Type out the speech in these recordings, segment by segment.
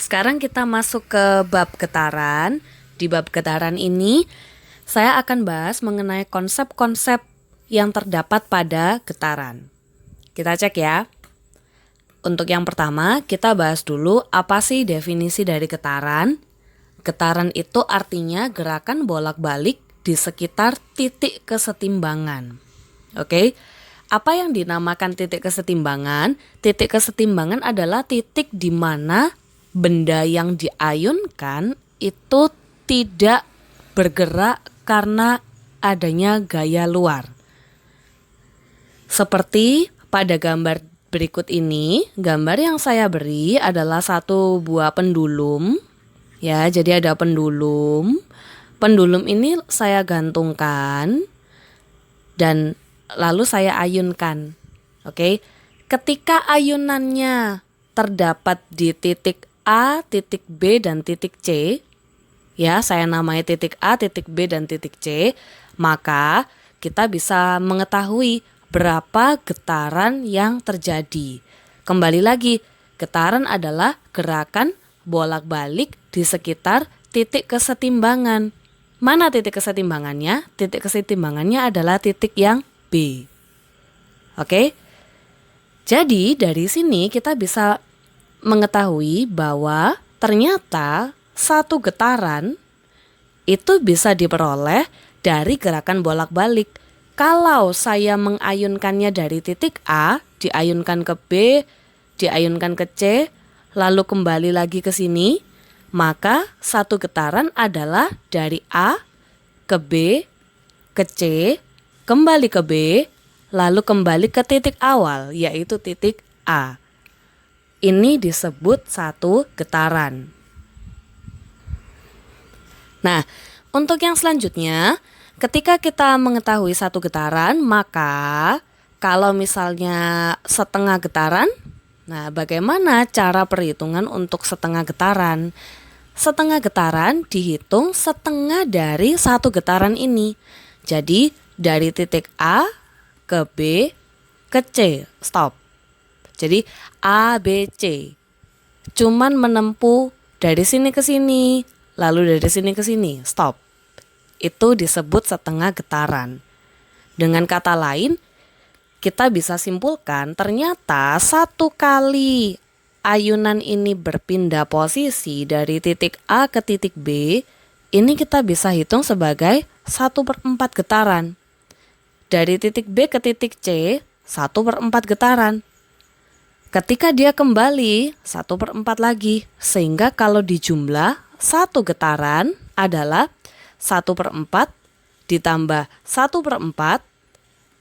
Sekarang kita masuk ke bab getaran. Di bab getaran ini, saya akan bahas mengenai konsep-konsep yang terdapat pada getaran. Kita cek ya. Untuk yang pertama, kita bahas dulu apa sih definisi dari getaran. Getaran itu artinya gerakan bolak-balik di sekitar titik kesetimbangan. Oke. Apa yang dinamakan titik kesetimbangan? Titik kesetimbangan adalah titik di mana benda yang diayunkan itu tidak bergerak karena adanya gaya luar. Seperti pada gambar berikut ini, gambar yang saya beri adalah satu buah pendulum. Ya, jadi ada pendulum. Pendulum ini saya gantungkan dan lalu saya ayunkan. Oke. Ketika ayunannya terdapat di titik A, titik B, dan titik C, ya saya namai titik A, titik B, dan titik C, maka kita bisa mengetahui berapa getaran yang terjadi. Kembali lagi, getaran adalah gerakan bolak-balik di sekitar titik kesetimbangan. Mana titik kesetimbangannya? Titik kesetimbangannya adalah titik yang B. Oke? Jadi dari sini kita bisa mengetahui bahwa ternyata satu getaran itu bisa diperoleh dari gerakan bolak-balik. Kalau saya mengayunkannya dari titik A, diayunkan ke B, diayunkan ke C, lalu kembali lagi ke sini, maka satu getaran adalah dari A ke B, ke C, kembali ke B, lalu kembali ke titik awal, yaitu titik A. Ini disebut satu getaran. Nah, untuk yang selanjutnya, ketika kita mengetahui satu getaran, maka kalau misalnya setengah getaran, nah bagaimana cara perhitungan untuk setengah getaran? Setengah getaran dihitung setengah dari satu getaran ini. Jadi dari titik A ke B ke C, stop. Jadi A, B, C. Cuman menempuh dari sini ke sini, lalu dari sini ke sini, stop. Itu disebut setengah getaran. Dengan kata lain, kita bisa simpulkan ternyata satu kali ayunan ini berpindah posisi dari titik A ke titik B, ini kita bisa hitung sebagai 1/4 getaran. Dari titik B ke titik C, 1/4 getaran. Ketika dia kembali, 1/4 lagi. Sehingga kalau dijumlah, satu getaran adalah 1/4 ditambah 1/4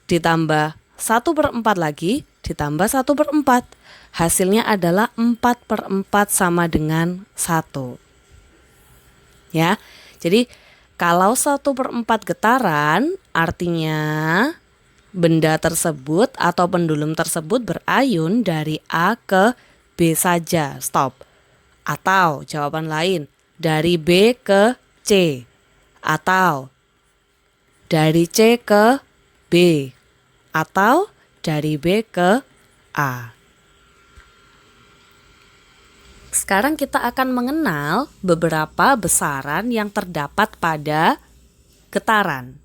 ditambah 1/4 lagi ditambah 1/4. Hasilnya adalah 4/4 sama dengan 1. Ya, jadi kalau 1/4 getaran artinya benda tersebut atau pendulum tersebut berayun dari A ke B saja, stop. Atau jawaban lain, dari B ke C. Atau dari C ke B. Atau dari B ke A. Sekarang kita akan mengenal beberapa besaran yang terdapat pada getaran.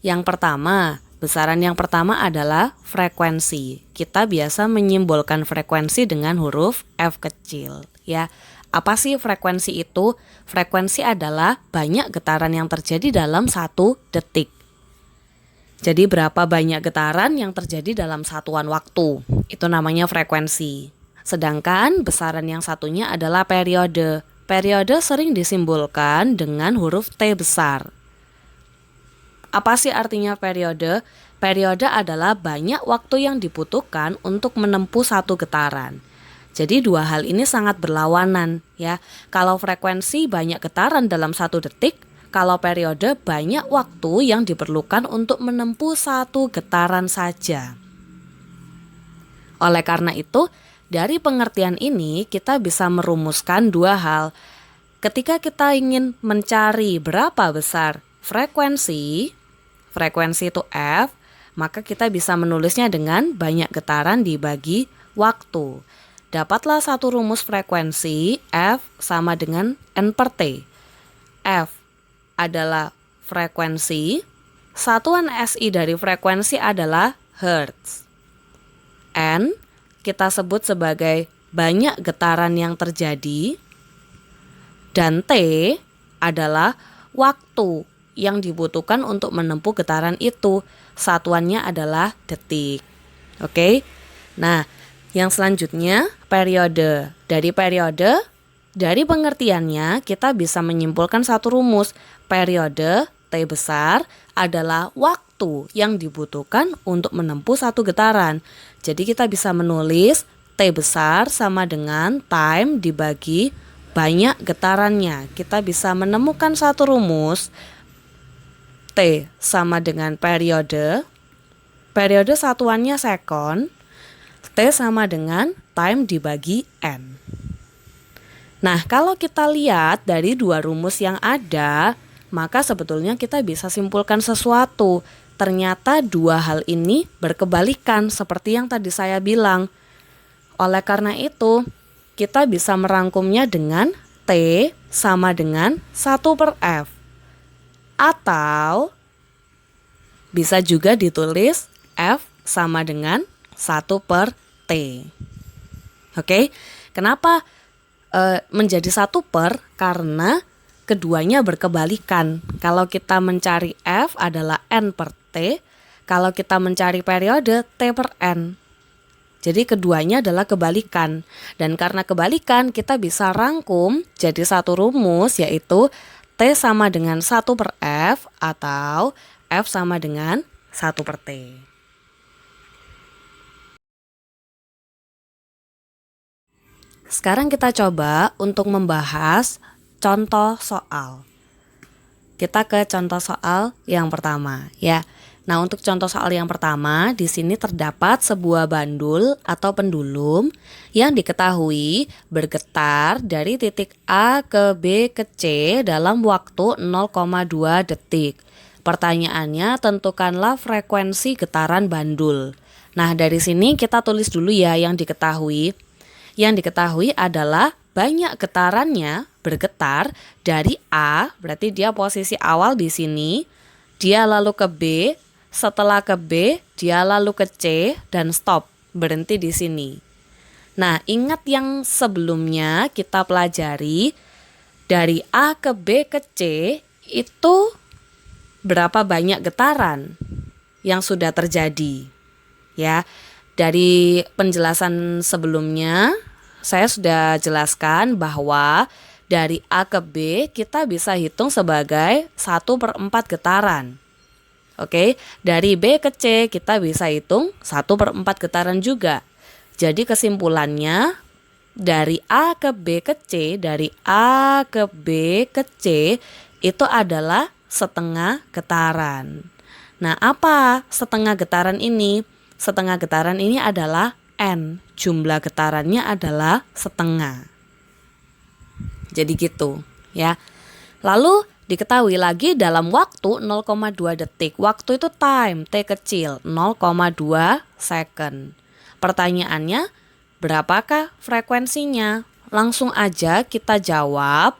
Yang pertama, besaran yang pertama adalah frekuensi. Kita biasa menyimbolkan frekuensi dengan huruf F kecil, ya. Apa sih frekuensi itu? Frekuensi adalah banyak getaran yang terjadi dalam 1 detik. Jadi berapa banyak getaran yang terjadi dalam satuan waktu? Itu namanya frekuensi. Sedangkan besaran yang satunya adalah periode. Periode sering disimbolkan dengan huruf T besar. Apa sih artinya periode? Periode adalah banyak waktu yang dibutuhkan untuk menempuh satu getaran. Jadi dua hal ini sangat berlawanan, ya. Kalau frekuensi banyak getaran dalam 1 detik, kalau periode banyak waktu yang diperlukan untuk menempuh satu getaran saja. Oleh karena itu, dari pengertian ini kita bisa merumuskan dua hal. Ketika kita ingin mencari berapa besar frekuensi itu F, maka kita bisa menulisnya dengan banyak getaran dibagi waktu. dapatlah satu rumus frekuensi F sama dengan N per T. F adalah frekuensi, satuan SI dari frekuensi adalah Hertz. N kita sebut sebagai banyak getaran yang terjadi, dan T adalah waktu yang dibutuhkan untuk menempuh getaran itu. Satuannya adalah detik. Oke. Nah, yang selanjutnya periode. Dari pengertiannya kita bisa menyimpulkan satu rumus. Periode T besar adalah waktu yang dibutuhkan untuk menempuh satu getaran. Jadi kita bisa menulis T besar sama dengan time dibagi banyak getarannya. Kita bisa menemukan satu rumus T sama dengan periode satuannya second, T sama dengan time dibagi N. Nah, kalau kita lihat dari dua rumus yang ada, maka sebetulnya kita bisa simpulkan sesuatu. Ternyata dua hal ini berkebalikan seperti yang tadi saya bilang. Oleh karena itu, kita bisa merangkumnya dengan T sama dengan 1 per F. Atau bisa juga ditulis F sama dengan 1 per T. Oke, kenapa menjadi 1 per? Karena keduanya berkebalikan. Kalau kita mencari F adalah N per T, kalau kita mencari periode T per N. Jadi keduanya adalah kebalikan. Dan karena kebalikan, kita bisa rangkum jadi satu rumus, yaitu T sama dengan 1 per F atau F sama dengan 1 per T. Sekarang kita coba untuk membahas contoh soal. Kita ke contoh soal yang pertama, ya. Nah, untuk contoh soal yang pertama, di sini terdapat sebuah bandul atau pendulum yang diketahui bergetar dari titik A ke B ke C dalam waktu 0,2 detik. Pertanyaannya, tentukanlah frekuensi getaran bandul. Nah, dari sini kita tulis dulu ya yang diketahui. Yang diketahui adalah banyak getarannya bergetar dari A, berarti dia posisi awal di sini, dia lalu ke B, setelah ke B, dia lalu ke C, dan stop, berhenti di sini. Nah, ingat yang sebelumnya kita pelajari, dari A ke B ke C, itu berapa banyak getaran yang sudah terjadi. Ya, dari penjelasan sebelumnya, saya sudah jelaskan bahwa dari A ke B, kita bisa hitung sebagai 1 per 4 getaran. Oke, dari B ke C kita bisa hitung 1 per 4 getaran juga. Jadi kesimpulannya dari A ke B ke C, dari A ke B ke C itu adalah setengah getaran. Nah, apa setengah getaran ini? Setengah getaran ini adalah N, jumlah getarannya adalah setengah. Jadi gitu, ya. Lalu diketahui lagi dalam waktu 0,2 detik. Waktu itu time, T kecil, 0,2 second. Pertanyaannya, berapakah frekuensinya? Langsung aja kita jawab.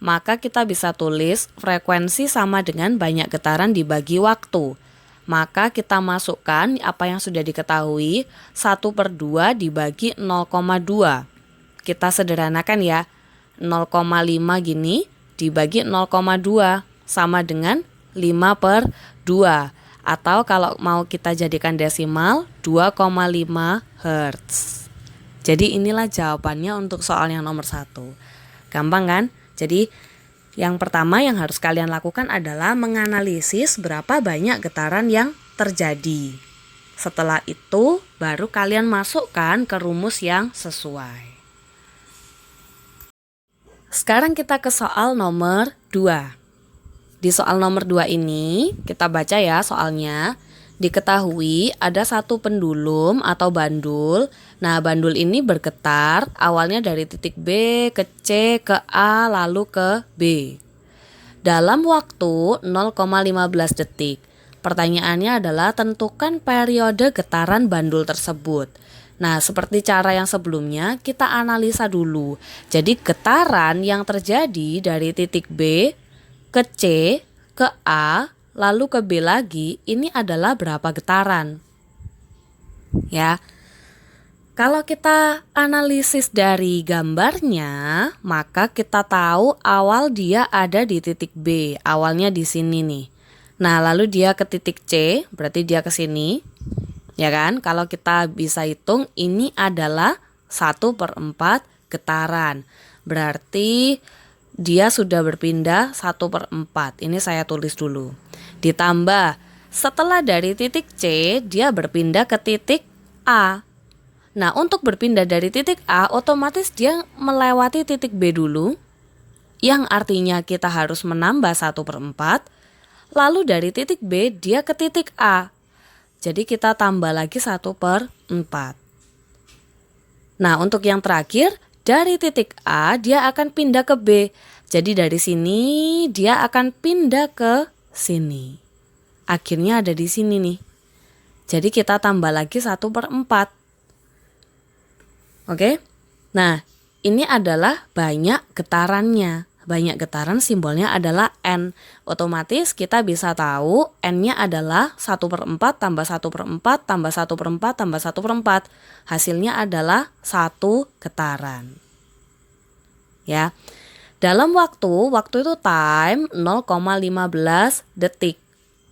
Maka kita bisa tulis frekuensi sama dengan banyak getaran dibagi waktu. Maka kita masukkan apa yang sudah diketahui, 1 per 2 dibagi 0,2. Kita sederhanakan ya, 0,5 gini dibagi 0,2 sama dengan 5 per 2. Atau kalau mau kita jadikan desimal, 2,5 Hz. Jadi inilah jawabannya untuk soal yang nomor 1. Gampang kan? Jadi yang pertama yang harus kalian lakukan adalah menganalisis berapa banyak getaran yang terjadi. Setelah itu baru kalian masukkan ke rumus yang sesuai. Sekarang kita ke soal nomor 2. Di soal nomor 2 ini kita baca ya soalnya. Diketahui ada satu pendulum atau bandul. Nah, bandul ini bergetar awalnya dari titik B ke C ke A lalu ke B dalam waktu 0,15 detik. Pertanyaannya adalah tentukan periode getaran bandul tersebut. Nah, seperti cara yang sebelumnya, kita analisa dulu. Jadi getaran yang terjadi dari titik B ke C, ke A, lalu ke B lagi, ini adalah berapa getaran? Ya. Kalau kita analisis dari gambarnya, maka kita tahu awal dia ada di titik B, awalnya di sini nih. Nah, lalu dia ke titik C, berarti dia ke sini. Ya kan? Kalau kita bisa hitung, ini adalah 1/4 getaran. Berarti dia sudah berpindah 1/4. Ini saya tulis dulu. Ditambah, setelah dari titik C, dia berpindah ke titik A. Nah, untuk berpindah dari titik A, otomatis dia melewati titik B dulu, yang artinya kita harus menambah 1/4. Lalu dari titik B, dia ke titik A. Jadi kita tambah lagi 1/4. Nah, untuk yang terakhir, dari titik A, dia akan pindah ke B. Jadi dari sini, dia akan pindah ke sini. Akhirnya ada di sini nih. Jadi kita tambah lagi 1/4. Oke, nah ini adalah banyak getarannya. Banyak getaran simbolnya adalah N. Otomatis kita bisa tahu N-nya adalah 1/4 tambah 1/4 tambah 1/4 tambah 1/4. Hasilnya adalah 1 getaran. Ya, dalam waktu itu time 0,15 detik.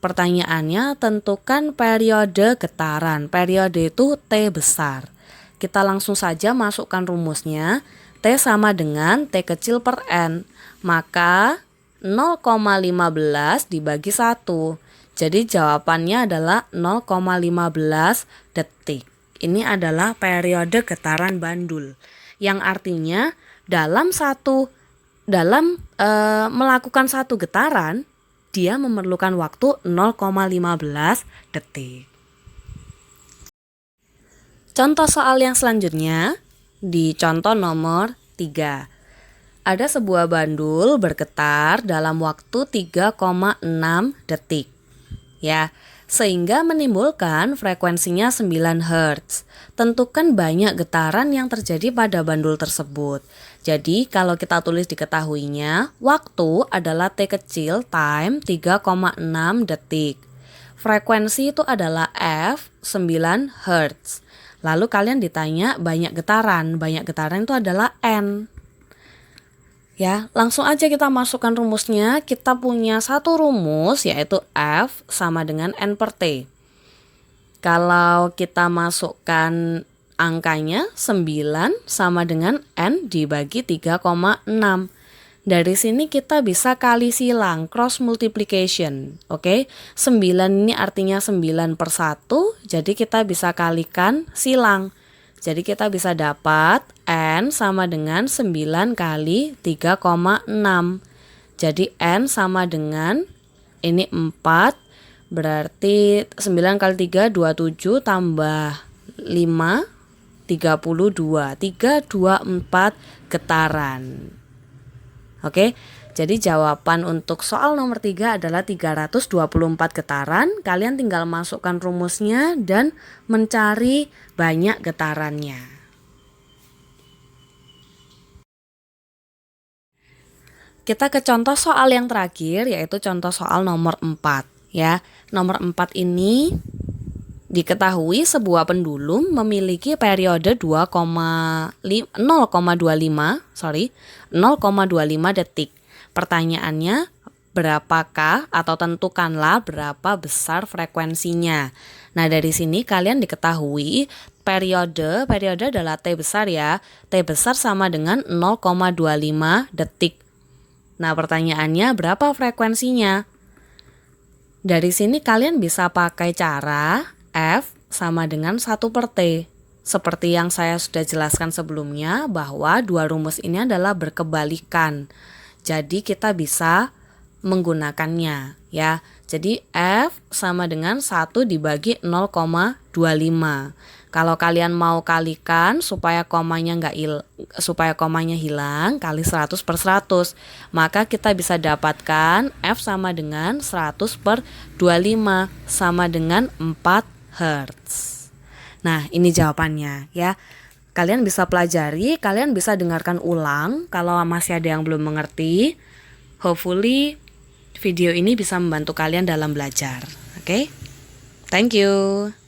Pertanyaannya, tentukan periode getaran. Periode itu T besar. Kita langsung saja masukkan rumusnya. T sama dengan T kecil per N. Maka 0,15 dibagi 1. Jadi jawabannya adalah 0,15 detik. Ini adalah periode getaran bandul. Yang artinya dalam melakukan satu getaran, dia memerlukan waktu 0,15 detik. Contoh soal yang selanjutnya, di contoh nomor 3. Ada sebuah bandul bergetar dalam waktu 3,6 detik. Ya, sehingga menimbulkan frekuensinya 9 Hz. Tentukan banyak getaran yang terjadi pada bandul tersebut. Jadi, kalau kita tulis diketahuinya, waktu adalah T kecil time 3,6 detik. Frekuensi itu adalah F 9 Hz. Lalu kalian ditanya banyak getaran itu adalah N. Ya, langsung aja kita masukkan rumusnya. Kita punya satu rumus yaitu F sama dengan N per T. Kalau kita masukkan angkanya 9 sama dengan N dibagi 3,6. Dari sini kita bisa kali silang, cross multiplication. Oke, 9 ini artinya 9/1, jadi kita bisa kalikan silang. Jadi kita bisa dapat N sama dengan 9 kali 3,6. Jadi N sama dengan, ini 4, berarti 9 kali 3, 27, tambah 5, 32. 324 getaran. Oke, jadi jawaban untuk soal nomor 3 adalah 324 getaran. Kalian tinggal masukkan rumusnya dan mencari banyak getarannya. Kita ke contoh soal yang terakhir, yaitu contoh soal nomor 4. Ya, nomor 4 ini diketahui sebuah pendulum memiliki periode 0,25 detik. Pertanyaannya, berapakah atau tentukanlah berapa besar frekuensinya. Nah, dari sini kalian diketahui periode adalah T besar ya. T besar sama dengan 0,25 detik. Nah, pertanyaannya berapa frekuensinya? Dari sini kalian bisa pakai cara F sama dengan 1/T. Seperti yang saya sudah jelaskan sebelumnya bahwa dua rumus ini adalah berkebalikan. Jadi kita bisa menggunakannya ya. Jadi F sama dengan 1 dibagi 0,25. Kalau kalian mau kalikan supaya komanya hilang, kali 100/100. Maka kita bisa dapatkan F sama dengan 100/25 sama dengan 4 Hz. Nah, ini jawabannya ya. Kalian bisa pelajari, kalian bisa dengarkan ulang kalau masih ada yang belum mengerti. Hopefully video ini bisa membantu kalian dalam belajar. Oke? Thank you.